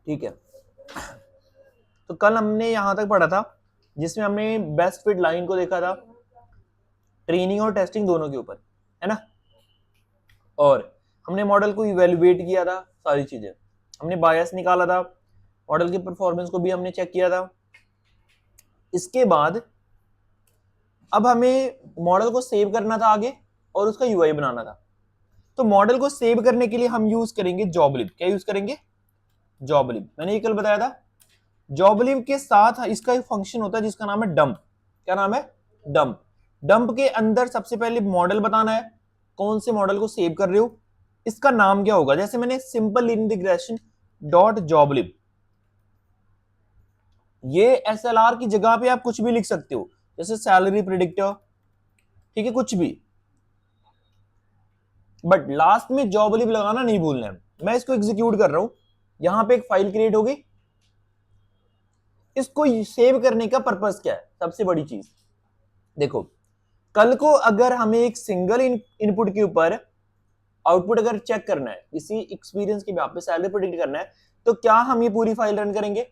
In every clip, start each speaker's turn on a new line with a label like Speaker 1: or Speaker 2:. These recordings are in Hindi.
Speaker 1: ठीक है, तो कल हमने यहां तक पढ़ा था जिसमें हमने बेस्ट फिट लाइन को देखा था, ट्रेनिंग और टेस्टिंग दोनों के ऊपर, है ना। और हमने मॉडल को इवेल्युएट किया था, सारी चीजें हमने बायस निकाला था, मॉडल की परफॉर्मेंस को भी हमने चेक किया था। इसके बाद अब हमें मॉडल को सेव करना था आगे और उसका यूआई बनाना था। तो मॉडल को सेव करने के लिए हम यूज करेंगे जॉबलिब। क्या यूज करेंगे? जॉबलिब। मैंने ये कल बताया था। जॉबलिब के साथ इसका एक फंक्शन होता है जिसका नाम है डंप। क्या नाम है? डंप। डंप के अंदर सबसे पहले मॉडल बताना है, कौन से मॉडल को सेव कर रहे हो, इसका नाम क्या होगा। जैसे मैंने सिंपल लीनियर रिग्रेशन डॉट जॉबलिब, ये एसएलआर की जगह पे आप कुछ भी लिख सकते हो, जैसे सैलरी प्रिडिक्टर, ठीक है, कुछ भी, बट लास्ट में जॉबलिब लगाना नहीं भूलना है। मैं इसको एग्जीक्यूट कर रहा हूं, यहां पे एक फाइल क्रिएट होगी। इसको सेव करने का पर्पस क्या है? सबसे बड़ी चीज देखो, कल को अगर हमें एक सिंगल इनपुट के ऊपर आउटपुट अगर चेक करना है, किसी एक्सपीरियंस के पे सैलरी प्रिडिक्ट करना है, तो क्या हम ये पूरी फाइल रन करेंगे?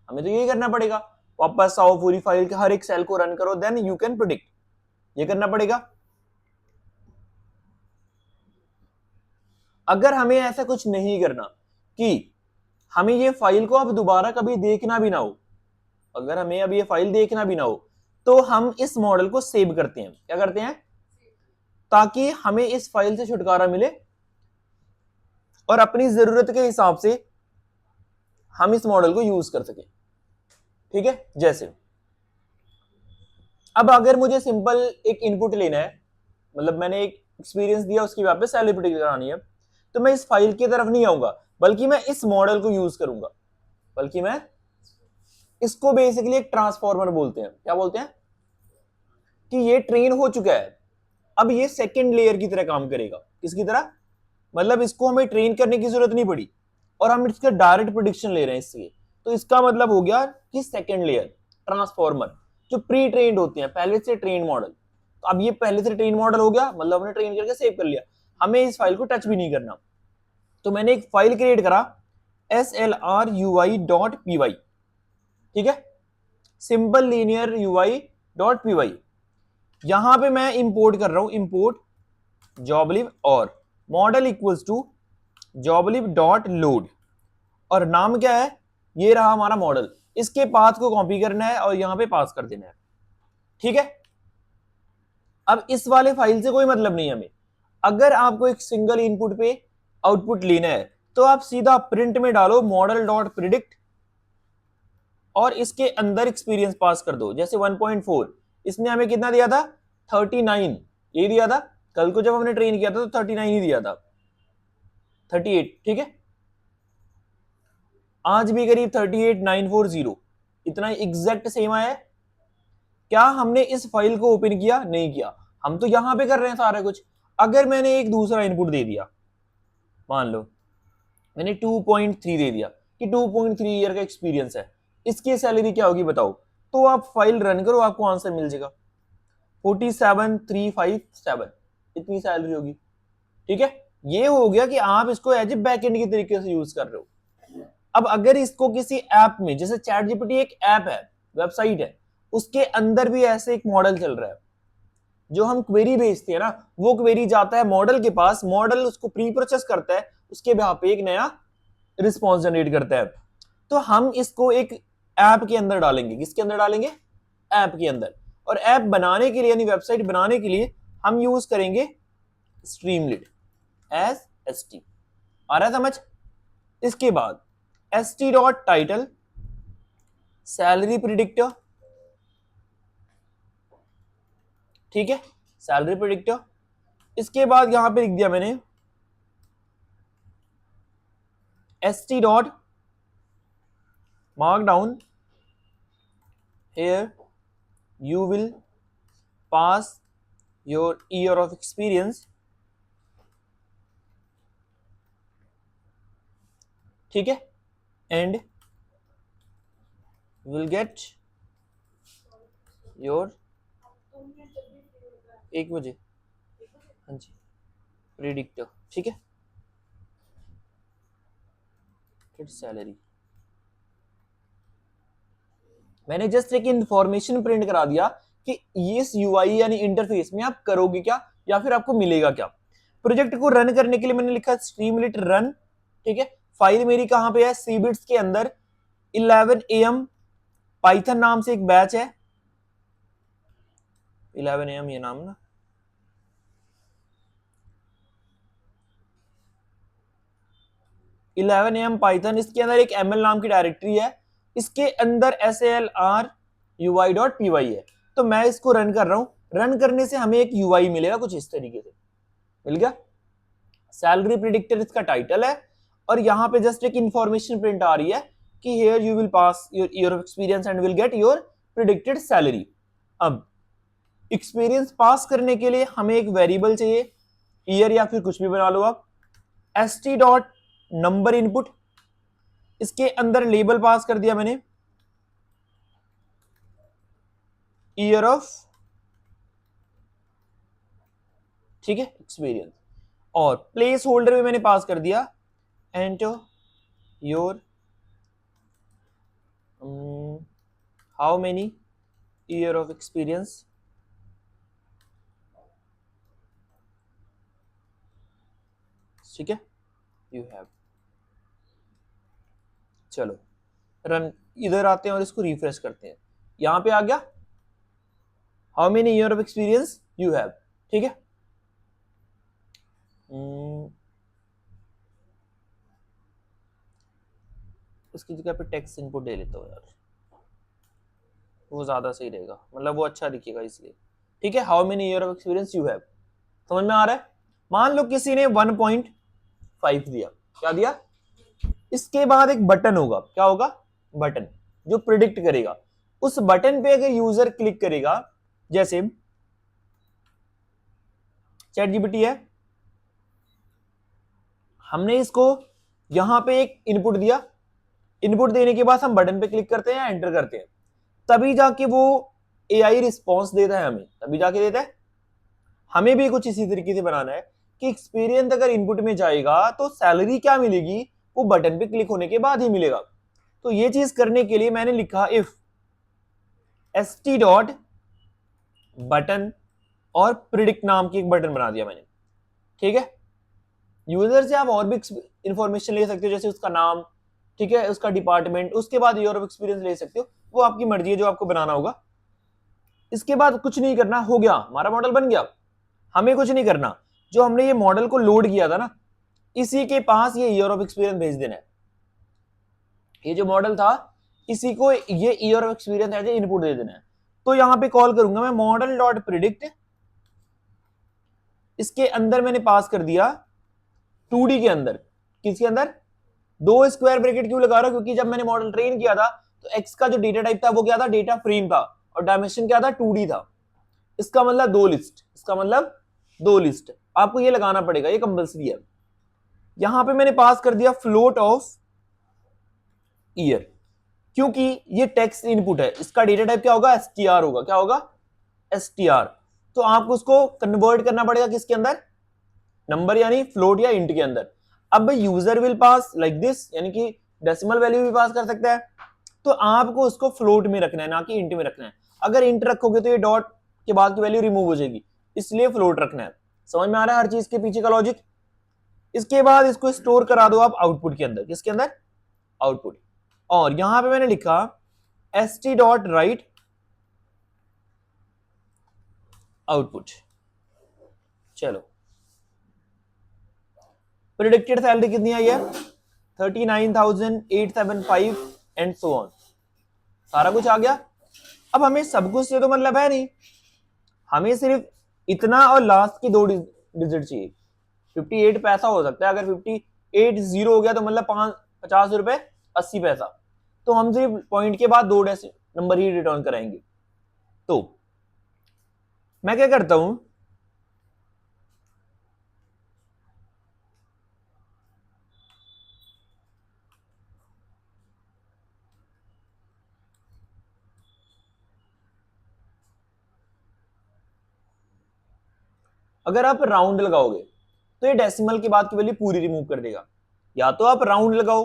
Speaker 1: हमें तो यही करना पड़ेगा, वापस आओ, पूरी फाइल के हर एक सेल को रन करो, देन यू कैन प्रिडिक्ट, ये करना पड़ेगा। अगर हमें ऐसा कुछ नहीं करना कि हमें ये फाइल को अब दोबारा कभी देखना भी ना हो, अगर हमें अब ये फाइल देखना भी ना हो, तो हम इस मॉडल को सेव करते हैं। क्या करते हैं? ताकि हमें इस फाइल से छुटकारा मिले और अपनी जरूरत के हिसाब से हम इस मॉडल को यूज कर सके। ठीक है, जैसे अब अगर मुझे सिंपल एक इनपुट लेना है, मतलब मैंने एक एक्सपीरियंस दिया, उसकी वजह पे सैलरी प्रिडिक्ट करानी है, तो मैं इस फाइल की तरफ नहीं आऊंगा, बल्कि मैं इस मॉडल को यूज करूंगा। बल्कि मैं इसको बेसिकली एक ट्रांसफॉर्मर बोलते हैं। क्या बोलते हैं? कि ये ट्रेन हो चुका है, अब ये सेकंड लेयर की तरह काम करेगा। किसकी तरह? मतलब इसको हमें ट्रेन करने की जरूरत नहीं पड़ी और हम इसका डायरेक्ट प्रोडिक्शन ले रहे हैं इससे। तो इसका मतलब हो गया कि सेकंड लेयर ट्रांसफॉर्मर, जो प्री ट्रेन्ड होते हैं, पहले से ट्रेन मॉडल। तो अब ये पहले से ट्रेन मॉडल हो गया, मतलब हमने ट्रेन करके सेव कर लिया, हमें इस फाइल को टच भी नहीं करना। तो मैंने एक फाइल क्रिएट करा, slrui.py, ठीक है, simple linear UI dot P. यहां पे मैं इंपोर्ट कर रहा हूं, इंपोर्ट जॉबलिब और model equals to joblib dot load, और नाम क्या है? ये रहा हमारा मॉडल। इसके पाथ को कॉपी करना है और यहां पे पास कर देना है। ठीक है, अब इस वाले फाइल से कोई मतलब नहीं हमें। अगर आपको एक सिंगल इनपुट पे आउटपुट लेना है, तो आप सीधा प्रिंट में डालो मॉडल डॉट प्रिडिक्ट और इसके अंदर एक्सपीरियंस पास कर दो। जैसे 1.4 इसने हमें कितना दिया था? 39, ये दिया था। कल को जब हमने ट्रेन किया था तो 39 ही दिया था, 38, ठीक है। आज भी करीब 38940, इतना एग्जैक्ट सेम आया है। क्या हमने इस फाइल को ओपन किया? नहीं किया, हम तो यहां पे कर रहे हैं सारा कुछ। अगर मैंने एक दूसरा इनपुट दे दिया, मान लो मैंने 2.3 दे दिया कि 2.3 ईयर का एक्सपीरियंस है, इसकी सैलरी क्या होगी बताओ, तो आप फाइल रन करो, आपको आंसर मिल जाएगा 47,357, इतनी सैलरी होगी। ठीक है, ये हो गया कि आप इसको एज ए बैकएंड के तरीके से यूज कर रहे हो। अब अगर इसको किसी ऐप में, जैसे चैट जीपीटी एक ऐप है, वेबसाइट है, उसके अंदर भी ऐसे एक मॉडल चल रहा है, जो हम क्वेरी भेजते हैं ना, वो क्वेरी जाता है मॉडल के पास, मॉडल उसको प्री प्रोसेस करता है, उसके बिहाफ पे एक नया रिस्पॉन्स जनरेट करता है। तो हम इसको एक ऐप के अंदर डालेंगे। किसके अंदर डालेंगे? ऐप के अंदर। और ऐप बनाने के लिए, यानी वेबसाइट बनाने के लिए, हम यूज करेंगे स्ट्रीमलिट एस एस टी। आ रहा है समझ? इसके बाद S T dot title salary predictor, ठीक है, सैलरी प्रिडिक्टर। इसके बाद यहां पे लिख दिया मैंने S T dot markdown, here you will pass your year of experience, ठीक है, and you will get your, एक बजे, हाँ जी, प्रिडिक्टर, ठीक है। सैलरी। मैंने जस्ट एक इंफॉर्मेशन प्रिंट करा दिया कि इस यूआई यानी इंटरफेस में आप करोगे क्या या फिर आपको मिलेगा क्या। प्रोजेक्ट को रन करने के लिए मैंने लिखा स्ट्रीमलिट रन, ठीक है। फाइल मेरी कहां पे है, सीबिट्स के अंदर 11 AM पाइथन नाम से एक बैच है, 11 AM ये नाम ना, इलेवन एम पाइथन, इसके अंदर एक ml नाम की डायरेक्टरी है, इसके अंदर salrui.py है। तो मैं इसको रन कर रहा हूं, रन करने से हमें एक यूआई मिलेगा कुछ इस तरीके से, मिल गया। सैलरी प्रिडिक्टर इसका टाइटल है, और यहां पे जस्ट एक इंफॉर्मेशन प्रिंट आ रही है कि here you will pass your year of experience and will get your predicted salary. अब एक्सपीरियंस पास करने के लिए हमें एक वेरिएबल चाहिए, ईयर या फिर कुछ भी बना लो आप, st डॉट नंबर इनपुट, इसके अंदर लेबल पास कर दिया मैंने ईयर ऑफ, ठीक है, एक्सपीरियंस, और प्लेस होल्डर में मैंने पास कर दिया enter your how many year of experience, ठीक है, यू हैव। चलो रन, इधर आते हैं और इसको रिफ्रेश करते हैं, यहां पे आ गया how many year of experience you have, ठीक है। उसकी जगह पे टेक्स्ट इनपुट दे लेता हूँ यार, वो ज्यादा सही रहेगा, मतलब वो अच्छा दिखेगा इसलिए, ठीक है। How many year of experience you have, समझ में आ रहा है। मान लो किसी ने 1.5 दिया, क्या दिया, इसके बाद एक बटन होगा, क्या होगा, बटन जो प्रिडिक्ट करेगा। उस बटन पे अगर यूजर क्लिक करेगा, जैसे चैट जीपीटी है, हमने इसको यहां पे एक इनपुट दिया, इनपुट देने के बाद हम बटन पे क्लिक करते हैं, एंटर करते हैं, तभी जाके वो एआई रिस्पॉन्स देता है हमें, तभी जाके देता है। हमें भी कुछ इसी तरीके से बनाना है कि एक्सपीरियंस अगर इनपुट में जाएगा तो सैलरी क्या मिलेगी, वो बटन पे क्लिक होने के बाद ही मिलेगा। तो ये चीज करने के लिए मैंने लिखा इफ st डॉट बटन और प्रिडिक्ट नाम की एक बटन बना दिया मैंने, ठीक है। यूजर से आप और भी इंफॉर्मेशन ले सकते हो, जैसे उसका नाम, ठीक है, उसका डिपार्टमेंट, उसके बाद ईयर ऑफ एक्सपीरियंस ले सकते हो, वो आपकी मर्जी है जो आपको बनाना होगा। इसके बाद कुछ नहीं करना, हो गया हमारा मॉडल बन गया। हमें कुछ नहीं करना, जो हमने ये मॉडल को लोड किया था ना, इसी के पास ये ईयर ऑफ एक्सपीरियंस भेज देना है। ये जो मॉडल था इसी को ये year of experience as a input दे देना है। तो यहां पे कॉल करूंगा मैं मॉडल डॉट प्रिडिक्ट, इसके अंदर मैंने पास कर दिया 2D के अंदर, किसके अंदर, दो स्क्वायर ब्रैकेट क्यों लगा रहा हूं, क्योंकि जब मैंने मॉडल ट्रेन किया था तो एक्स का जो डेटा टाइप था वो क्या था, डेटा फ्रेम था, और डायमेंशन क्या था, 2D था। इसका मतलब दो लिस्ट, इसका मतलब दो लिस्ट, आपको ये लगाना पड़ेगा, ये कंपल्सरी है। यहां पे मैंने पास कर दिया फ्लोट ऑफ ईयर, क्योंकि ये टेक्स्ट इनपुट है, इसका डेटा टाइप क्या होगा, एसटीआर होगा, क्या होगा, एसटीआर। तो आपको उसको कन्वर्ट करना पड़ेगा किसके अंदर, नंबर यानी फ्लोट या इंट के अंदर। अब user will pass like this, यानी कि डेसिमल वैल्यू भी पास कर सकता है, तो आपको उसको फ्लोट में रखना है, ना कि इंट में रखना है। अगर इंट रखोगे तो ये डॉट के बाद की वैल्यू रिमूव हो जाएगी, इसलिए फ्लोट रखना है। समझ में आ रहा है हर चीज के पीछे का लॉजिक। इसके बाद इसको स्टोर करा दो आप आउटपुट के अंदर, किसके अंदर, आउटपुट। और यहां पे मैंने लिखा st डॉट राइट आउटपुट। चलो प्रिडिक्टेड सैलरी कितनी आई है, 39,875 एंड सो ऑन, सारा कुछ आ गया। अब हमें सब कुछ से तो मतलब है नहीं, हमें सिर्फ इतना और लास्ट की दो डिजिट चाहिए। 58 पैसा हो सकता है, अगर 58 जीरो हो गया तो मतलब 50 रुपए 80 पैसा, तो हम सिर्फ पॉइंट के बाद दो नंबर ही रिटर्न कराएंगे। तो मैं क्या करता हूं, अगर आप राउंड लगाओगे तो ये डेसिमल के बाद की वैल्यू पूरी रिमूव कर देगा, या तो आप राउंड लगाओ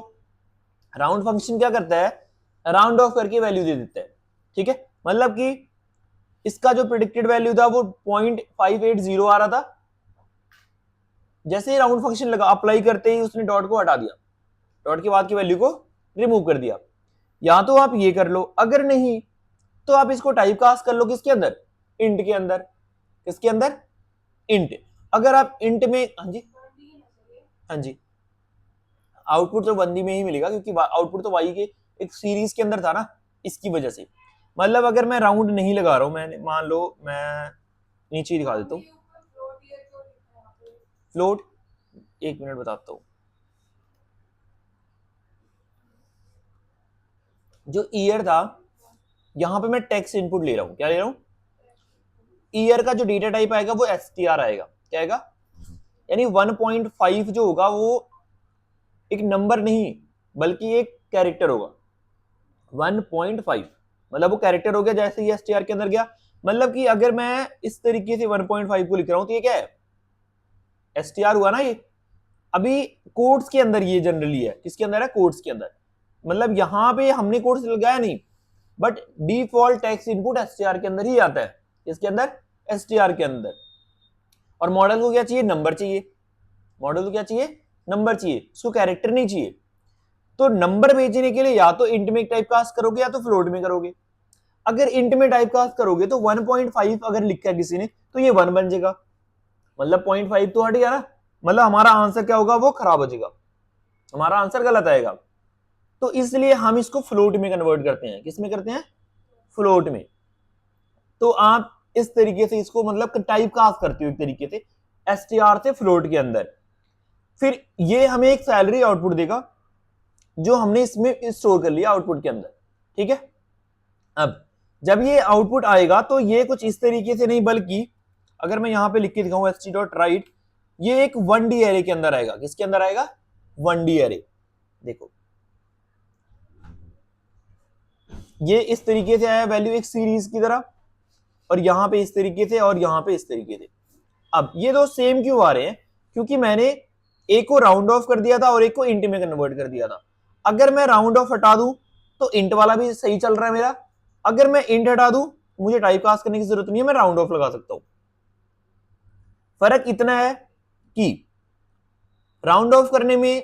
Speaker 1: राउंड फंक्शन क्या करता है, राउंड ऑफ करके वैल्यू दे देता है, ठीक है। मतलब कि इसका जो प्रिडिक्टेड वैल्यू था वो 0.580 आ रहा था, जैसे ही राउंड फंक्शन लगा अप्लाई करते ही उसने डॉट को हटा दिया, डॉट के बाद की वैल्यू को रिमूव कर दिया। या तो आप ये कर लो, अगर नहीं तो आप इसको टाइप कास्ट कर लो किसके अंदर, इंट के अंदर। किसके अंदर, इंट। अगर आप इंट में, हाँ जी हाँ जी, आउटपुट तो बंदी में ही मिलेगा क्योंकि आउटपुट तो वाई के एक सीरीज के अंदर था ना, इसकी वजह से। मतलब अगर मैं राउंड नहीं लगा रहा हूं, मैंने मान लो मैं नीचे ही दिखा देता हूं फ्लोट, एक मिनट बताता हूं। जो ईयर था, यहां पे मैं टेक्स्ट इनपुट ले रहा हूं, क्या ले रहा हूं, ईयर का जो डेटा टाइप आएगा वो str आएगा, क्या आएगा, यानी 1.5 जो होगा वो एक नंबर नहीं बल्कि एक कैरेक्टर होगा। 1.5 मतलब वो कैरेक्टर हो गया जैसे ही str के अंदर गया। मतलब कि अगर मैं इस तरीके से 1.5 को लिख रहा हूं तो ये क्या है, str हुआ ना ये। अभी कोड्स के अंदर ये जनरली है, किसके अंदर है, कोड्स के अंदर। मतलब यहां पे हमने कोड्स लगाया नहीं, but default text input str के अंदर ही आता है, किसके अंदर, str के अंदर। और मॉडल को क्या चाहिए, नंबर चाहिए, मॉडल को क्या चाहिए, नंबर चाहिए, उसको कैरेक्टर नहीं चाहिए। तो नंबर भेजने के लिए या तो इंट में टाइप कास्ट करोगे या तो फ्लोट में करोगे। अगर इंट में टाइप कास्ट करोगे तो 1.5 अगर लिखा है किसी ने तो ये 1 बन जाएगा, मतलब 0.5 तो हट गया ना, मतलब हमारा आंसर क्या होगा, वो खराब हो जाएगा, हमारा आंसर गलत आएगा। तो इसलिए हम इसको फ्लोट में कन्वर्ट करते हैं, किस में करते हैं, फ्लोट में। तो आप इस तरीके से इसको मतलब टाइप कास्ट करते हो एक तरीके से str से फ्लोट के अंदर। फिर ये हमें एक सैलरी आउटपुट देगा जो हमने इसमें स्टोर कर लिया आउटपुट के अंदर, ठीक है। अब जब ये आउटपुट आएगा तो ये कुछ इस तरीके से नहीं, बल्कि अगर मैं यहां पे लिख के दिखाऊं st.write, ये एक 1D एरे के अंदर आएगा, किसके अंदर आएगा, 1D एरे। देखो ये इस तरीके से आया वैल्यू एक सीरीज की तरह, और यहां पे इस तरीके से और यहां पे इस तरीके से। अब ये दो सेम क्यों आ रहे हैं, क्योंकि मैंने एक को राउंड ऑफ कर दिया था और एक को इंट में कन्वर्ट कर दिया था। अगर मैं राउंड ऑफ हटा दूं तो इंट वाला भी सही चल रहा है मेरा, अगर मैं इंट हटा दूं मुझे टाइप कास्ट करने की जरूरत नहीं है, मैं राउंड ऑफ लगा सकता हूं। फर्क इतना है कि राउंड ऑफ करने में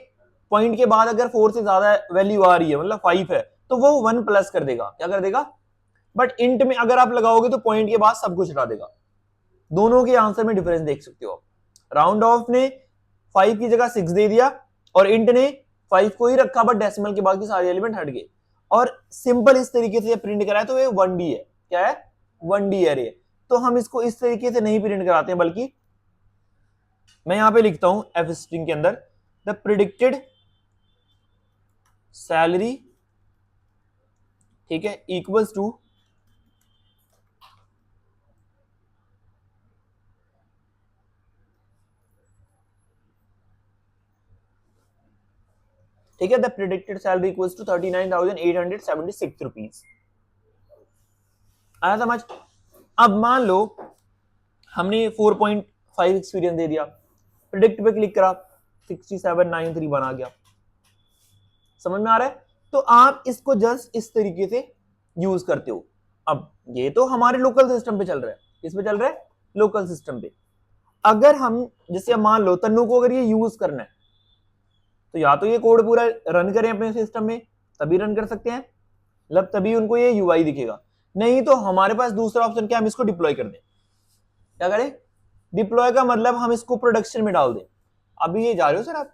Speaker 1: पॉइंट के बाद अगर 4 से ज्यादा वैल्यू आ रही है, मतलब 5 है, तो वो 1 प्लस कर देगा, क्या कर देगा। बट इंट में अगर आप लगाओगे तो पॉइंट के बाद सब कुछ हटा देगा। दोनों के आंसर में डिफरेंस देख सकते हो आप। राउंड ऑफ ने 5 की जगह 6 दे दिया और इंट ने 5 को ही रखा, बट डेसिमल के बाद के सारे एलिमेंट हट गए। और सिंपल इस तरीके से प्रिंट कराए तो ये 1D है, क्या है, 1D एरे। तो हम इसको इस तरीके से नहीं प्रिंट कराते हैं, बल्कि मैं यहां पे लिखता हूं एफ स्ट्रिंग के अंदर द प्रिडिक्टेड सैलरी, ठीक है, इक्वल्स टू ठीक है, the predicted salary equals to 39,876 rupees. आया समझ। अब मान लो हमने 4.5 एक्सपीरियंस दे दिया, प्रिडिक्ट पे क्लिक करा, 6793 बना गया, समझ में आ रहा है। तो आप इसको जस्ट इस तरीके से यूज करते हो। अब ये तो हमारे लोकल सिस्टम पे चल रहा है, किस पे चल रहा है, लोकल सिस्टम पे। अगर हम जैसे मान लो तन्नू को अगर ये यूज करना है तो या तो ये कोड पूरा रन करें अपने सिस्टम में, तभी रन कर सकते हैं, मतलब तभी उनको ये यूआई दिखेगा। नहीं तो हमारे पास दूसरा ऑप्शन क्या, हम इसको डिप्लॉय कर दें। क्या करें, डिप्लॉय का मतलब हम इसको प्रोडक्शन में डाल दें। अभी ये जा रहे हो सर आप,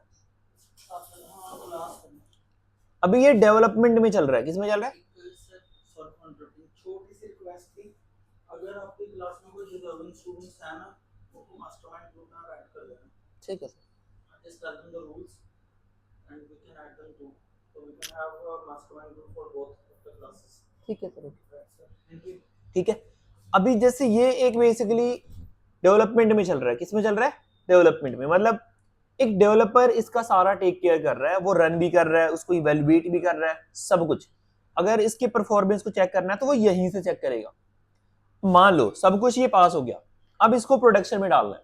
Speaker 1: अभी ये डेवलपमेंट में चल रहा है, किस में चल रहा है,
Speaker 2: छोटी सी रिक्वेस्ट थी, अगर आपकी क्लास में कोई डिजर्विंग स्टूडेंट्स है ना, उनको मास्टरमाइंड ग्रुप में ऐड कर देना।
Speaker 1: ठीक है sir,
Speaker 2: just tell them the rules and we can add them too, so we can have a mastermind group for both of the classes.
Speaker 1: ठीक है सर,
Speaker 2: Thank you.
Speaker 1: ठीक है। अभी जैसे ये एक बेसिकली डेवलपमेंट में चल रहा है, किस में चल रहा है, डेवलपमेंट में। मतलब एक डेवलपर इसका सारा टेक केयर कर रहा है, वो रन भी कर रहा है, उसको इवेलुएट भी कर रहा है, सब कुछ। अगर इसके परफॉर्मेंस को चेक करना है तो वो यहीं से चेक करेगा। मान लो सब कुछ ये पास हो गया, अब इसको प्रोडक्शन में डालना है।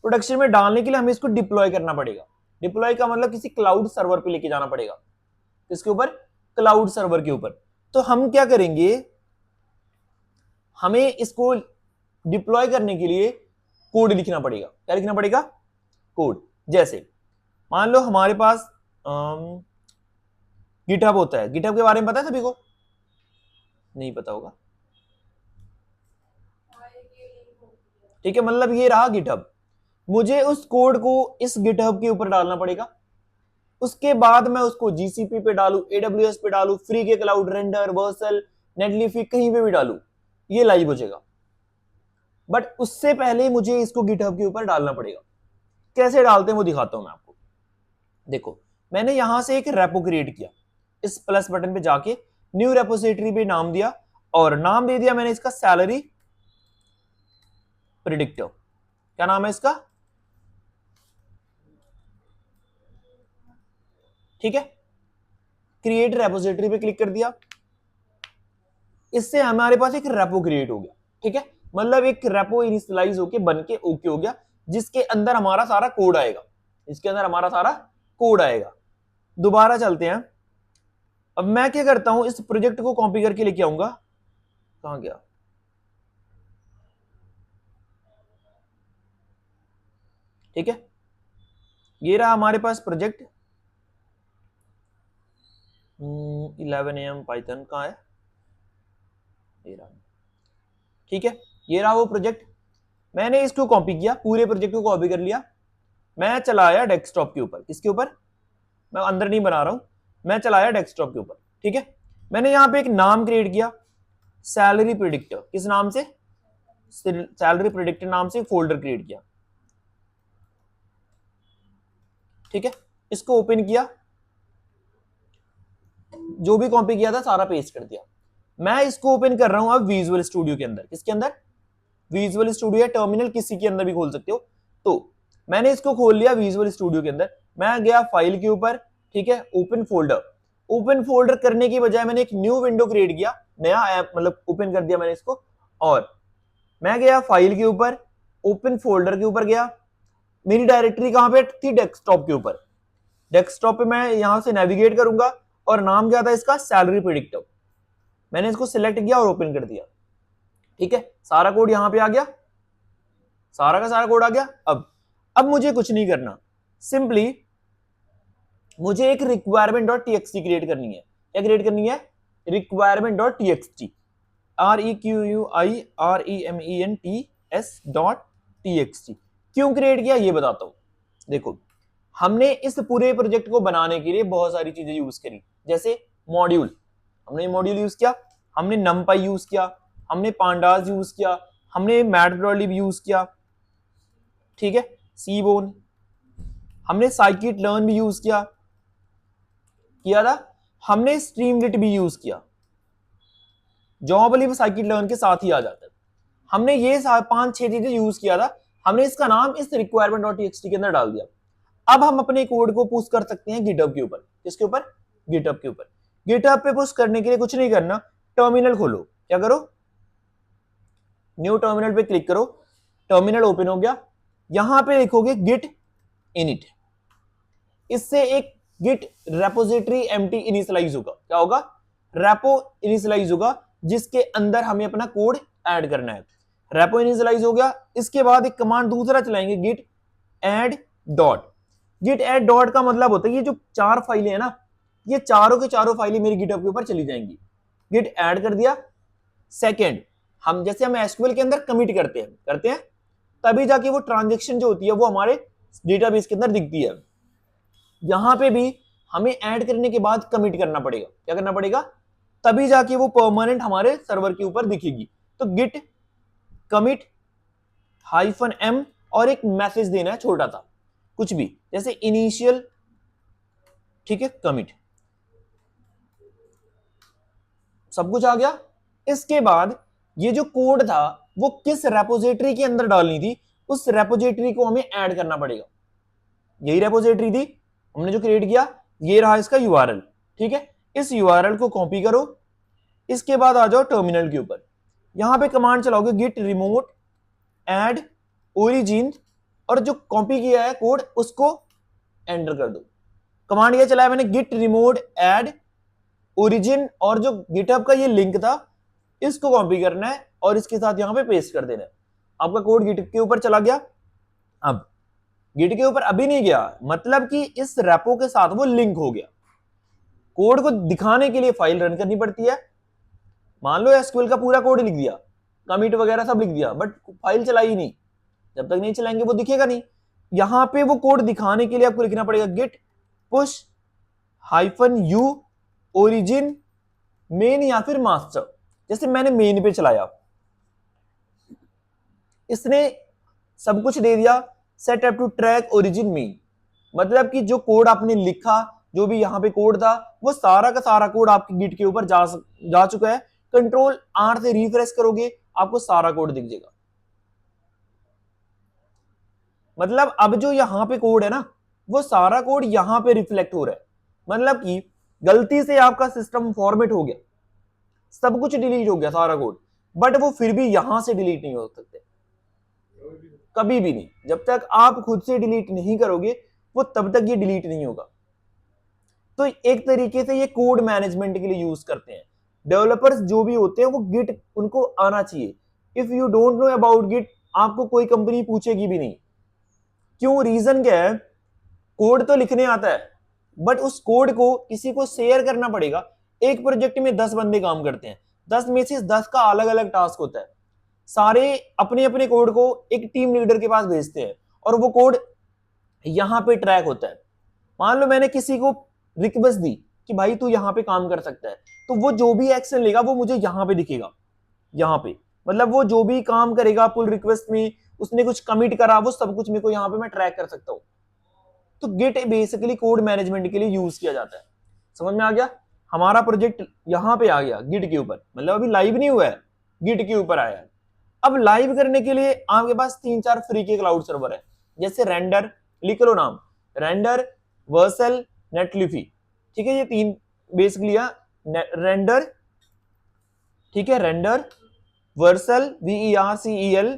Speaker 1: प्रोडक्शन में डालने के लिए हमें इसको डिप्लॉय करना पड़ेगा। डिप्लॉय का मतलब किसी क्लाउड सर्वर पे लेके जाना पड़ेगा। किसके ऊपर, क्लाउड सर्वर के ऊपर। तो हम क्या करेंगे, हमें इसको डिप्लॉय करने के लिए कोड लिखना पड़ेगा। क्या लिखना पड़ेगा, कोड। जैसे मान लो हमारे पास गिटहब होता है, गिटहब के बारे में पता है सभी को, नहीं पता होगा, ठीक है, मतलब ये रहा गिटहब, मुझे उस कोड को इस गिटहब के ऊपर डालना पड़ेगा। उसके बाद मैं उसको जीसीपी पे डालू, एडब्ल्यूएस पे डालू, फ्री के क्लाउड, रेंडर, वर्सल, नेटलिफिक, कहीं पे भी डालू, ये लाइव हो जाएगा। बट उससे पहले मुझे इसको गिटहब के ऊपर डालना पड़ेगा। कैसे डालते हैं वो दिखाता हूं मैं आपको। देखो, मैंने यहां से एक रेपो क्रिएट किया, इस प्लस बटन पे जाके न्यू रेपोजिटरी पे नाम दिया, और नाम दे दिया मैंने इसका सैलरी प्रिडिक्टर। क्या नाम है इसका, ठीक है। क्रिएट रेपोजिटरी पे क्लिक कर दिया, इससे हमारे पास एक रेपो क्रिएट हो गया, ठीक है, मतलब एक रेपो इनिशियलाइज होके बन के ओके हो गया, जिसके अंदर हमारा सारा कोड आएगा, इसके अंदर हमारा सारा कोड आएगा। दोबारा चलते हैं। अब मैं क्या करता हूं, इस प्रोजेक्ट को कॉपी करके लेके आऊंगा, कहां गया, ठीक है, ये रहा हमारे पास प्रोजेक्ट 11 AM पाइथन कहां है, ये रहा, ठीक है, ये रहा वो प्रोजेक्ट। मैंने इसको कॉपी किया, पूरे प्रोजेक्ट को कॉपी कर लिया, मैं चलाया डेस्कटॉप के ऊपर। किसके ऊपर, मैं अंदर नहीं बना रहा हूं, मैं चलाया डेस्कटॉप के ऊपर, ठीक है। मैंने यहां पे एक नाम क्रिएट किया, सैलरी प्रिडिक्टर, किस नाम से, सैलरी प्रिडिक्टर नाम से फोल्डर क्रिएट किया, ठीक है। इसको ओपन किया, जो भी कॉपी किया था सारा पेस्ट कर दिया। मैं इसको ओपन कर रहा हूं अब विजुअल स्टूडियो के अंदर। किसके अंदर, विजुअल स्टूडियो या टर्मिनल, किसी के अंदर भी खोल सकते हो। तो मैंने इसको खोल लिया विजुअल स्टूडियो के अंदर, मैं गया फाइल के ऊपर, ठीक है, ओपन फोल्डर। ओपन फोल्डर करने की बजाय मैंने एक न्यू विंडो क्रिएट किया, नया ऐप, मतलब ओपन कर दिया मैंने इसको, और मैं गया फाइल के ऊपर, ओपन फोल्डर के ऊपर गया, मेरी डायरेक्टरी कहां पे थी, डेस्कटॉप के ऊपर। डेस्कटॉप पे मैं यहां से नेविगेट करूंगा, और नाम क्या था इसका, सैलरी प्रिडिक्टर। मैंने इसको सिलेक्ट किया और ओपन कर दिया, ठीक है, सारा कोड यहां पे आ गया, सारा का सारा कोड आ गया। अब मुझे कुछ नहीं करना, सिंपली मुझे एक requirement.txt क्रिएट करनी है। क्या क्रिएट करनी है, requirement.txt, requirement.txt। क्यों क्रिएट किया ये बताता हूं। देखो, हमने इस पूरे प्रोजेक्ट को बनाने के लिए बहुत सारी चीजें यूज करी, जैसे मॉड्यूल, हमने मॉड्यूल यूज किया, हमने numpy यूज किया, हमने pandas यूज किया, हमने मैटप्लॉटलिब यूज किया, ठीक है, सीबोन, हमने साइकिट लर्न भी यूज किया था, हमने स्ट्रीमलिट भी यूज किया, जॉबलिब साइकिट लर्न के साथ ही आ जाता है। हमने ये 5-6 चीजें यूज किया था, हमने इसका नाम इस requirement.txt के अंदर डाल दिया। अब हम अपने कोड को पुश कर सकते हैं गिटहब के ऊपर। किसके ऊपर, गिटहब के ऊपर। गिटहब पे पुश करने के लिए कुछ नहीं करना, टर्मिनल खोलो, क्या करो, न्यू टर्मिनल पे क्लिक करो, टर्मिनल ओपन हो गया, यहां पे लिखोगे गिट इनिट, इससे एक गिट रेपोजिटरी एम्प्टी इनिशियलाइज होगा। क्या होगा, रेपो इनिशियलाइज होगा, जिसके अंदर हमें अपना कोड ऐड करना है। रेपो इनिशियलाइज हो गया, इसके बाद एक कमांड दूसरा चलाएंगे, git add dot. Git add dot का मतलब होता है ये जो 4 फाइलें हैं ना, ये चारों के चारों फाइलें मेरी गिटहब के ऊपर चली जाएंगी। गिट ऐड कर दिया। सेकेंड, हम जैसे हम एसक्यूएल के अंदर कमिट करते हैं तभी जाके वो ट्रांजेक्शन जो होती है वो हमारे डेटाबेस के अंदर दिखती है। यहां पे भी हमें ऐड करने के बाद कमिट करना पड़ेगा। क्या करना पड़ेगा, तभी जाके वो परमानेंट हमारे सर्वर के ऊपर दिखेगी। तो गिट कमिट -m और एक मैसेज देना है छोटा सा, कुछ भी, जैसे इनिशियल, ठीक है, कमिट, सब कुछ आ गया। इसके बाद ये जो कोड था वो किस रेपोजिटरी के अंदर डालनी थी, उस रेपोजिटरी को हमें ऐड करना पड़ेगा। यही रेपोजिटरी थी हमने जो क्रिएट किया, ये रहा इसका यूआरएल, ठीक है। इस यूआरएल को कॉपी करो, इसके बाद आ जाओ टर्मिनल के ऊपर, यहां पे कमांड चलाओगे गिट रिमोट ऐड ओरिजिन, और जो कॉपी किया है कोड उसको एंटर कर दो। कमांड क्या चलाया मैंने, git remote add origin, और जो गिटहब का ये लिंक था इसको कॉपी करना है और इसके साथ यहां पे पेस्ट कर देना है। आपका कोड गिट के ऊपर चला गया। अब गिट के ऊपर अभी नहीं गया, मतलब कि इस रेपो के साथ वो लिंक हो गया। कोड को दिखाने के लिए फाइल रन करनी पड़ती है। मान लो एसक्यूएल का पूरा कोड लिख दिया, कमिट वगैरह सब लिख दिया, बट फाइल चलाई नहीं। जब तक नहीं चलाएंगे वो दिखेगा नहीं। यहां पे वो कोड दिखाने के लिए आपको लिखना पड़ेगा git push -u origin main या फिर मास्टर। जैसे मैंने मेन पे चलाया, इसने सब कुछ दे दिया, set up to track origin main, मतलब कि जो कोड आपने लिखा, जो भी यहां पे कोड था, वो सारा का सारा कोड आपके गिट के ऊपर जा चुका है। कंट्रोल R से रिफ्रेश करोगे आपको सारा कोड दिख जाएगा। मतलब अब जो यहां पे कोड है ना, वो सारा कोड यहां पे रिफ्लेक्ट हो रहा है। मतलब कि गलती से आपका सिस्टम फॉर्मेट हो गया, सब कुछ डिलीट हो गया सारा कोड, बट वो फिर भी यहां से डिलीट नहीं हो सकते, कभी भी नहीं। जब तक आप खुद से डिलीट नहीं करोगे वो तब तक ये डिलीट नहीं होगा। तो एक तरीके से ये कोड मैनेजमेंट के लिए यूज करते हैं डेवलपर्स जो भी होते हैं, वो गिट उनको आना चाहिए। If you don't know about git, आपको कोई कंपनी पूछेगी भी नहीं। क्यों? रीजन क्या है, कोड तो लिखने आता है, बट उस कोड को किसी को शेयर करना पड़ेगा। एक प्रोजेक्ट में 10 बंदे काम करते हैं, 10 में से 10 का अलग अलग टास्क होता है। सारे अपने अपने कोड को एक टीम लीडर के पास भेजते हैं और वो कोड यहां पे ट्रैक होता है। मान लो मैंने किसी को रिक्वेस्ट दी कि भाई तू यहां पे काम कर सकता है, तो वो जो भी एक्शन लेगा वो मुझे यहां पे दिखेगा। यहां पे मतलब वो जो भी काम करेगा पुल रिक्वेस्ट में, उसने कुछ कमिट करा, वो सब कुछ मेरे को यहां पे मैं ट्रैक कर सकता हूं। तो गिट बेसिकली कोड मैनेजमेंट के लिए यूज किया जाता है। समझ में आ गया? हमारा प्रोजेक्ट यहां पे आ गया गिट के ऊपर, मतलब अभी लाइव नहीं हुआ है, गिट के ऊपर आया है। अब लाइव करने के लिए आपके पास 3-4 फ्री के क्लाउड सर्वर है, जैसे रेंडर, लिख लो नाम, रेंडर, वर्सल, नेटलिफी। ठीक है, ये 3 बेसिकली रेंडर, ठीक है, रेंडर, वर्सल VERCEL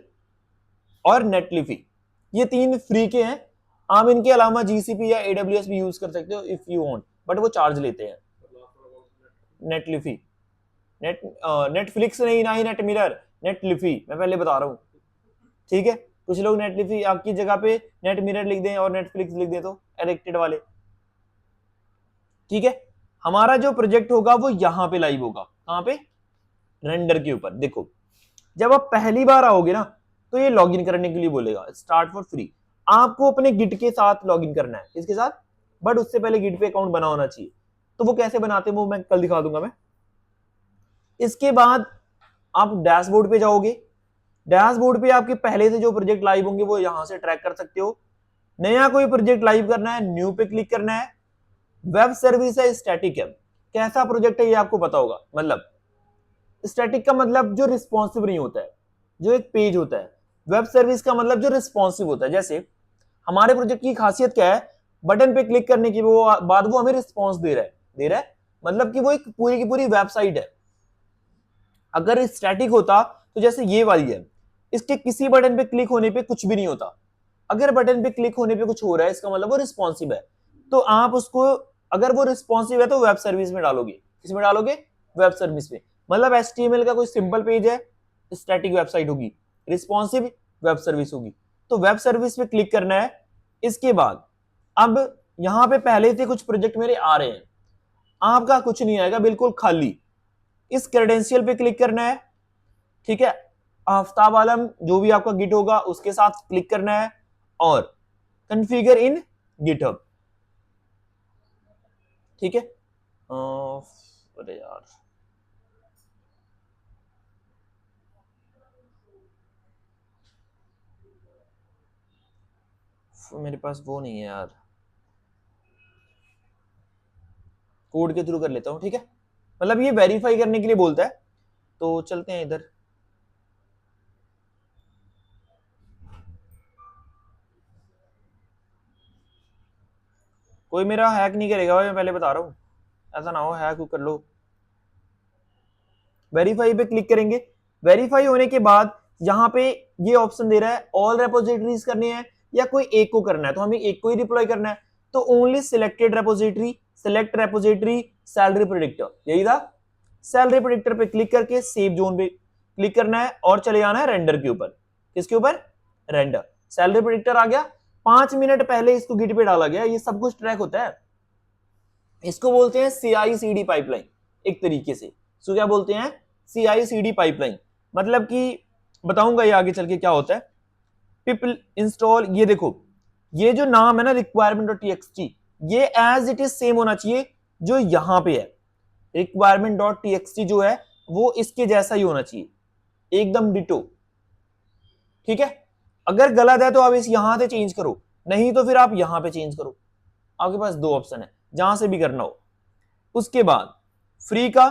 Speaker 1: और नेटलिफी, ये 3 फ्री के हैं। आप इनके अलावा GCP या AWS भी यूज कर सकते हो इफ यू वांट, बट वो चार्ज लेते हैं। नेटलिफी, नेटफ्लिक्स नहीं, ना ही नेट मिरर, नेटलिफी मैं पहले बता रहा हूं। ठीक है, कुछ लोग नेटलिफी आपकी जगह पे नेट मिरर लिख दें और नेटफ्लिक्स लिख दें, तो एडिक्टेड वाले। ठीक है, हमारा जो प्रोजेक्ट होगा वो यहां पे लाइव होगा। कहां पे? रेंडर के ऊपर। देखो, जब आप पहली बार आओगे ना, तो ये लॉगिन करने के लिए बोलेगा स्टार्ट फॉर फ्री। आपको अपने गिट के साथ लॉगिन करना है, इसके साथ, बट उससे पहले गिट पे अकाउंट बना होना चाहिए। तो वो कैसे बनाते हैं वो मैं कल दिखा दूंगा मैं। इसके बाद आप डैशबोर्ड पे जाओगे। डैशबोर्ड पे आपके पहले से जो प्रोजेक्ट लाइव होंगे वो यहां से ट्रैक कर सकते हो। नया कोई प्रोजेक्ट लाइव करना है, न्यू पे क्लिक करना है। वेब सर्विस है, स्टैटिक है, कैसा प्रोजेक्ट है ये आपको पता होगा। मतलब स्टैटिक का मतलब जो रिस्पॉन्सिव नहीं होता है, जो एक पेज होता है। वेब सर्विस का मतलब जो रिस्पॉन्सिव होता है। जैसे हमारे प्रोजेक्ट की खासियत क्या है, बटन पे क्लिक करने की बाद वो हमें रिस्पॉन्स दे रहा है, मतलब कि वो एक पूरी की पूरी वेबसाइट है। अगर स्टैटिक होता तो जैसे ये वाली है, इसके किसी बटन पे क्लिक होने पे कुछ भी नहीं होता। अगर बटन पे क्लिक होने पे कुछ हो रहा है, इसका मतलब वो रिस्पॉन्सिव है। तो आप उसको, अगर वो रिस्पॉन्सिव है तो वेब सर्विस में डालोगे। किसमें डालोगे? वेब सर्विस में। मतलब HTML का कोई सिंपल पेज है, स्टैटिक वेबसाइट होगी, रिस्पॉन्सिव वेब सर्विस होगी। तो वेब सर्विस पे क्लिक करना है। इसके बाद अब यहां पे पहले से कुछ प्रोजेक्ट मेरे आ रहे हैं, आपका कुछ नहीं आएगा, बिल्कुल खाली। इस क्रेडेंशियल पे क्लिक करना है। ठीक है, आफ्ताब आलम जो भी आपका गिट होगा उसके साथ क्लिक करना है और कॉन्फ़िगर इन गिटहब। ठीक है, अरे यार, मेरे पास वो नहीं है यार, कोड के थ्रू कर लेता हूं। ठीक है, मतलब ये वेरीफाई करने के लिए बोलता है, तो चलते हैं इधर। कोई मेरा हैक नहीं करेगा भाई, मैं पहले बता रहा हूं, ऐसा ना हो हैक कर लो। वेरीफाई पे क्लिक करेंगे। वेरीफाई होने के बाद यहां पे ये ऑप्शन दे रहा है ऑल रेपोजिटरीज करने हैं या कोई एक को करना है, तो हमें एक को ही डिप्लॉय करना है। तो only selected repository, select repository salary predictor, यही था। सैलरी प्रेडिक्टर पे क्लिक करके सेव जोन पे क्लिक करना है और चले जाना है रेंडर के ऊपर। किसके ऊपर? रेंडर। सैलरी प्रेडिक्टर आ गया, 5 मिनट पहले इसको गिट पे डाला गया, ये सब कुछ ट्रैक होता है। इसको बोलते हैं CI/CD पाइपलाइन एक तरीके से। सो क्या बोलते हैं? CI/CD pipeline. मतलब कि बताऊंगा ये आगे चल के क्या होता है। पिपल इंस्टॉल, ये देखो ये जो नाम है ना requirement.txt, ये एज इट इज सेम होना चाहिए जो यहां पे है। requirement.txt जो है वो इसके जैसा ही होना चाहिए, एकदम डिटो। ठीक है, अगर गलत है तो आप इस यहां से चेंज करो, नहीं तो फिर आप यहां पे चेंज करो। आपके पास 2 ऑप्शन है, जहां से भी करना हो। उसके बाद फ्री का,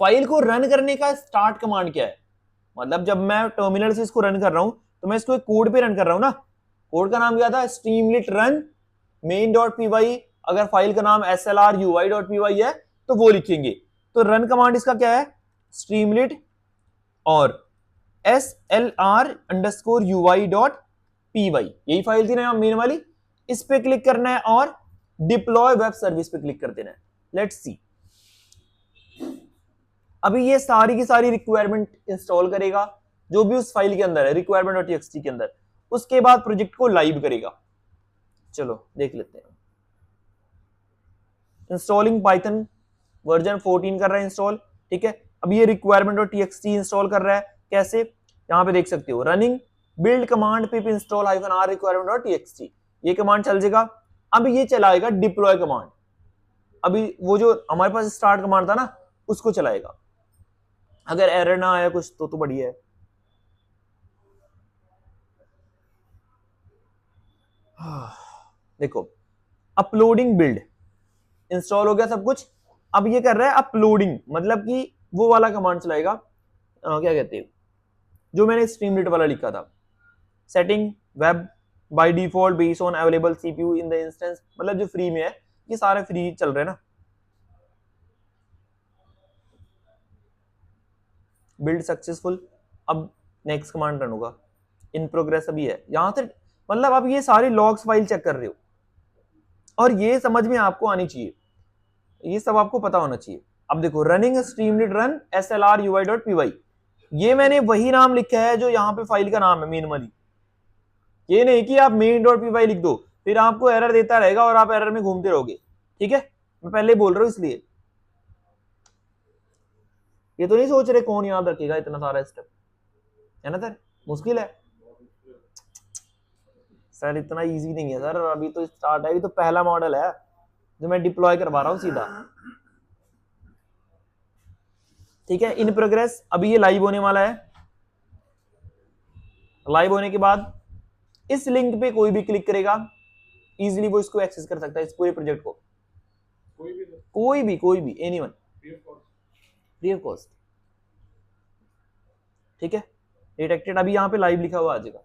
Speaker 1: फाइल को रन करने का स्टार्ट कमांड क्या है? मतलब जब मैं टर्मिनल से इसको रन कर रहा हूं तो मैं इसको एक कोड पे रन कर रहा हूं ना। कोड का नाम क्या था? स्ट्रीमलिट रन main.py। अगर फाइल का नाम slrui.py है तो वो लिखेंगे। तो रन कमांड इसका क्या है? स्ट्रीमलिट और slr_ui.py, यही फाइल थी ना मेन वाली। इस पे क्लिक करना है और डिप्लॉय वेब सर्विस पे क्लिक कर देना है। लेट्स सी, अभी ये सारी की सारी रिक्वायरमेंट इंस्टॉल करेगा जो भी उस फाइल के अंदर है requirement.txt के अंदर। उसके बाद प्रोजेक्ट को लाइव करेगा। चलो देख लेते हैं। इंस्टॉलिंग पाइथन वर्जन 14 कर रहा है इंस्टॉल। ठीक है, अब ये requirement.txt इंस्टॉल कर रहा है। कैसे? यहां पे देख सकते हो, रनिंग बिल्ड कमांड पिप इंस्टॉल -r requirement.txt, ये कमांड चल जाएगा। अब ये चलाएगा डिप्लॉय कमांड। अभी वो जो हमारे पास स्टार्ट कमांड था ना उसको चलाएगा। अगर एरर ना आया कुछ तो बढ़िया है। देखो, अपलोडिंग बिल्ड इंस्टॉल हो गया सब कुछ। अब ये कर रहा है अपलोडिंग, मतलब कि वो वाला कमांड चलाएगा, क्या कहते हैं जो मैंने स्ट्रीमलिट वाला लिखा था। Setting web by default based on available CPU in the instance, मतलब जो फ्री में है, ये सारे फ्री चल रहे हैं ना। Build successful. अब नेक्स्ट कमांड रन होगा, इन प्रोग्रेस अभी है यहां से। मतलब अब ये सारी लॉग्स फाइल चेक कर रहे हो और ये समझ में आपको आनी चाहिए, ये सब आपको पता होना चाहिए। अब देखो, रनिंग स्ट्रीमलिट रन slrui.py, ये मैंने वही नाम लिखा है जो यहाँ पे फाइल का नाम है मेन वाली। ये नहीं कि आप main.py लिख दो, फिर आपको एरर देता रहेगा और आप एरर में घूमते रहोगे। ठीक है, मैं पहले बोल रहा हूं इसलिए। ये तो नहीं सोच रहे कौन याद रखेगा इतना सारा स्टेप, है ना सर? मुश्किल है सर, इतना इजी नहीं है सर। अभी तो स्टार्ट है, अभी तो पहला मॉडल है जो मैं डिप्लॉय करवा रहा हूँ सीधा। ठीक है, इन प्रोग्रेस, अभी ये लाइव होने वाला है। लाइव होने के बाद इस लिंक पे कोई भी क्लिक करेगा, इजीली वो इसको एक्सेस कर सकता है, इस पूरे प्रोजेक्ट को। कोई भी एनीवन, फ्री ऑफ कॉस्ट। ठीक है, डिटेक्टेड, अभी यहाँ पे लाइव लिखा हुआ आ जाएगा।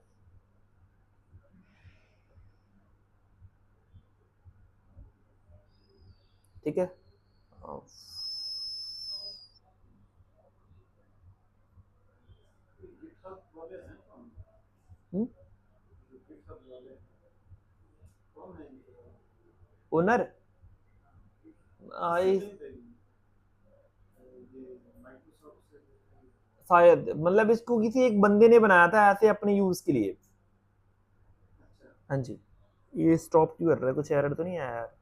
Speaker 1: ठीक है, ओनर आई शायद, मतलब इसको किसी एक बंदे ने बनाया था ऐसे अपने यूज के लिए। हाँ जी, ये स्टॉप क्यों कर रहा है? कुछ एरर तो नहीं आया यार?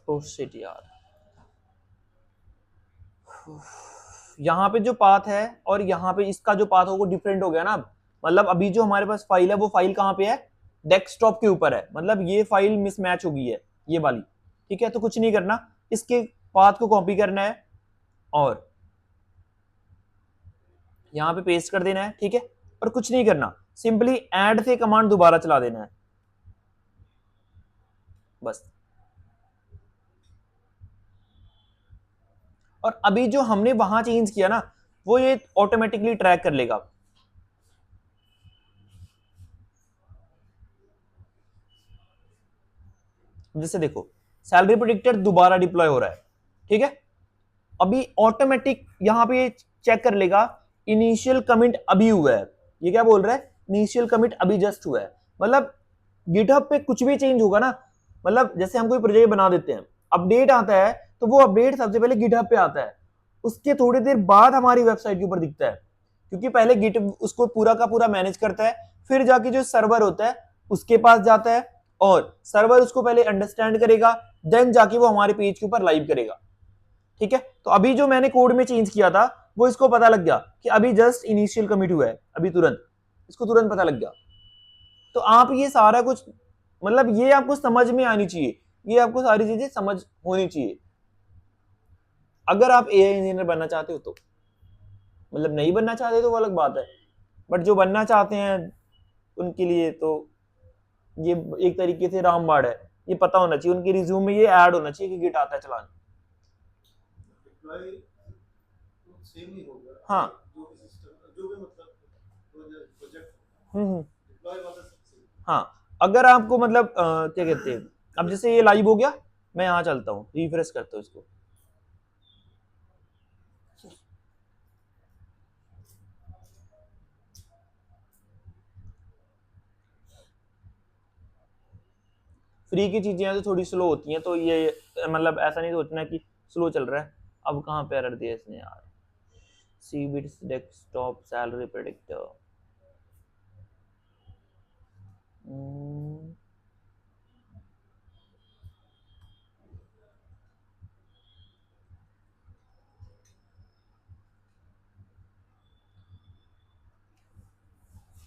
Speaker 1: ओह शिट यार, यहाँ पे जो पाथ है और यहाँ पे इसका जो पाथ होगा डिफरेंट हो गया ना। अब मतलब अभी जो हमारे पास फाइल है वो फाइल कहाँ पे है? डेस्कटॉप के ऊपर है, मतलब ये फाइल मिसमैच हो गई है ये वाली। ठीक है, तो कुछ नहीं करना, इसके पाथ को कॉपी करना है और यहाँ पे पेस्ट कर देना है। ठीक है, और कुछ नहीं करना, सिंपली ऐड से कमांड दोबारा चला देना है बस। और अभी जो हमने वहां चेंज किया ना वो ये ऑटोमेटिकली ट्रैक कर लेगा। जैसे देखो सैलरी प्रेडिक्टर दोबारा डिप्लॉय हो रहा है, ठीक है। अभी ऑटोमेटिक यहाँ पे चेक कर लेगा इनिशियल कमिट अभी हुआ है, ये क्या बोल रहा है, इनिशियल कमिट अभी जस्ट हुआ है। मतलब गिटहब पे कुछ भी चेंज होगा ना, मतलब जैसे हम कोई प्रोजेक्ट बना देते हैं, अपडेट आता है तो वो अपडेट सबसे पहले गिटहब पे आता है, उसके थोड़ी देर बाद हमारी वेबसाइट के ऊपर दिखता है, क्योंकि पहले गिट उसको पूरा का पूरा मैनेज करता है, फिर जाके जो सर्वर होता है उसके पास जाता है, और सर्वर उसको पहले अंडरस्टैंड करेगा, देन जाके वो हमारे पेज के ऊपर लाइव करेगा, ठीक है। तो अभी जो मैंने कोड में चेंज किया था वो इसको पता लग गया कि अभी जस्ट इनिशियल कमिट हुआ है, अभी तुरंत इसको तुरंत पता लग गया। तो आप ये सारा कुछ, मतलब ये आपको समझ में आनी चाहिए, ये आपको सारी चीजें समझ होनी चाहिए अगर आप एआई इंजीनियर बनना चाहते हो तो। मतलब नहीं बनना चाहते तो वो अलग बात है, बट जो बनना चाहते हैं उनके लिए तो ये एक तरीके से रामबाण है, ये पता होना चाहिए, उनके रिज्यूम में ये ऐड होना चाहिए कि गिट आता है चलाना।
Speaker 2: सेम ही होगा,
Speaker 1: हाँ
Speaker 2: जो भी सिस्टम जो भी मतलब प्रोजेक्ट
Speaker 1: हम्म
Speaker 2: डिप्लॉय वाला सब सेम।
Speaker 1: हाँ अगर आपको मतलब क्या कहते हैं, अब जैसे ये लाइव हो गया, मैं यहाँ चलता हूँ रिफ्रेश करता हूँ इसको, फ्री की चीजें हैं तो थोड़ी स्लो होती हैं, तो ये मतलब ऐसा नहीं सोचना कि स्लो चल रहा है। अब कहाँ पे एरर दिया इसने यार, सीबिट्स डेस्कटॉप सैलरी प्रेडिक्टर,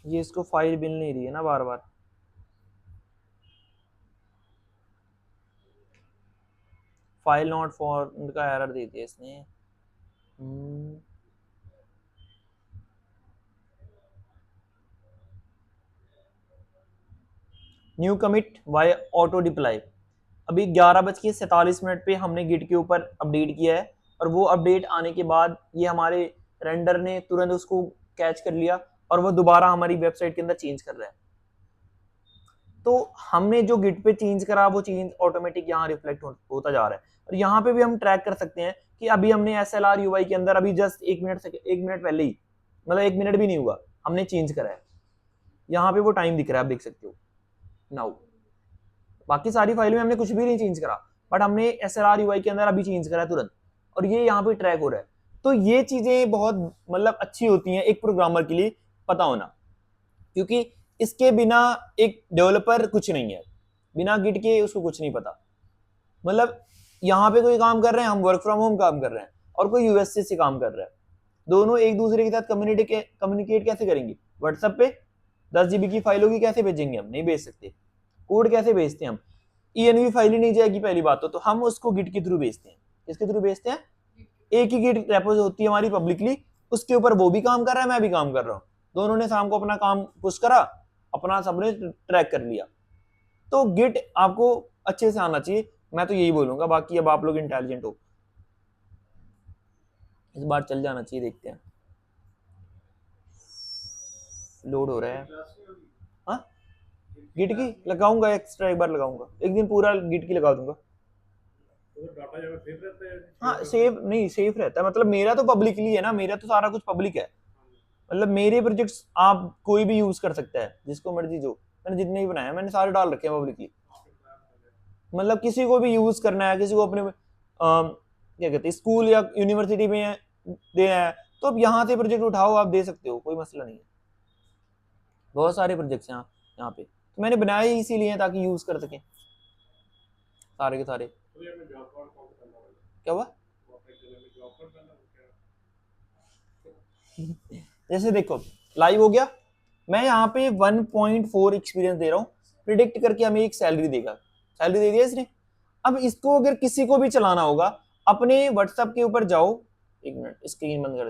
Speaker 1: ये इसको फाइल मिल नहीं रही है ना बार बार, फाइल नॉट फाउंड का एरर दे दिया इसने। New commit by auto deploy, अभी 11:47 पे हमने गिट के ऊपर अपडेट किया है, और वो अपडेट आने के बाद ये हमारे रेंडर ने तुरंत उसको कैच कर लिया और वो दोबारा हमारी वेबसाइट के अंदर चेंज कर रहा है। तो हमने जो गिट पे चेंज करा वो चेंज ऑटोमेटिक यहाँ रिफ्लेक्ट होता जा रहा है, और यहाँ पे भी हम ट्रैक कर सकते हैं कि अभी हमने SLR UI के अंदर अभी जस्ट 1 मिनट पहले ही, मतलब 1 मिनट भी नहीं हुआ, हमने चेंज करा है, यहाँ पे वो टाइम दिख रहा है, आप देख सकते हो नाउ। बाकी सारी फाइल में हमने कुछ भी नहीं चेंज करा, बट हमने SLR UI के अंदर अभी चेंज करा तुरंत, और ये यहाँ पे ट्रैक हो रहा है। तो ये चीजें बहुत मतलब अच्छी होती हैं एक प्रोग्रामर के लिए पता होना, क्योंकि इसके बिना एक डेवलपर कुछ नहीं है, बिना गिट के उसको कुछ नहीं पता। मतलब यहाँ पे कोई काम कर रहे हैं, हम वर्क फ्रॉम होम काम कर रहे हैं, और कोई यूएसए से काम कर रहा है, दोनों एक दूसरे के साथ कम्युनिकेट कैसे करेंगे, व्हाट्सएप पे 10 GB की फाइल होगी, कैसे भेजेंगे, हम नहीं भेज सकते। कोड कैसे भेजते हैं हम, ENV फाइल ही नहीं जाएगी पहली बात, तो हम उसको गिट के थ्रू भेजते हैं। किसके थ्रू भेजते हैं, एक ही गिट रेपो होती है हमारी पब्लिकली, उसके ऊपर वो भी काम कर रहा है, मैं भी काम कर रहा हूँ, दोनों ने शाम को अपना काम पुश करा, अपना सबने ट्रैक कर लिया। तो गिट आपको अच्छे से आना चाहिए, मैं तो यही बोलूंगा, बाकी अब आप लोग इंटेलिजेंट हो, इस बार चल जाना चाहिए, देखते हैं लोड हो रहा है। हाँ गिट की लगाऊंगा, एक्स्ट्रा एक बार लगाऊंगा, एक दिन पूरा गिट की लगा दूंगा।
Speaker 2: डाटा जब सेव रहता है,
Speaker 1: हाँ सेफ नहीं, सेफ रहता है, मतलब मेरा तो पब्लिकली है ना, मेरा तो सारा कुछ पब्लिक है, मतलब मेरे प्रोजेक्ट्स आप कोई भी यूज कर सकता है, जिसको मर्जी, जो मैंने जितने भी बनाए मैंने सारे डाल रखे हैं पब्लिकली, मतलब किसी को भी यूज करना है, किसी को अपने क्या कहते हैं स्कूल या यूनिवर्सिटी में देना है, तो अब यहाँ से प्रोजेक्ट उठाओ, आप दे सकते हो, कोई मसला नहीं है, बहुत सारे प्रोजेक्ट्स यहाँ पे, तो मैंने बनाए ही इसीलिए ताकि यूज कर सकें सारे के सारे। क्या हुआ, जैसे देखो लाइव हो गया, मैं यहाँ पे 1.4 एक्सपीरियंस दे रहा हूँ, प्रिडिक्ट करके हमें एक सैलरी देगा, सैलरी दे दिया इसने। अब इसको अगर किसी को भी चलाना होगा, अपने व्हाट्सएप के ऊपर जाओ, एक मिनट स्क्रीन बंद कर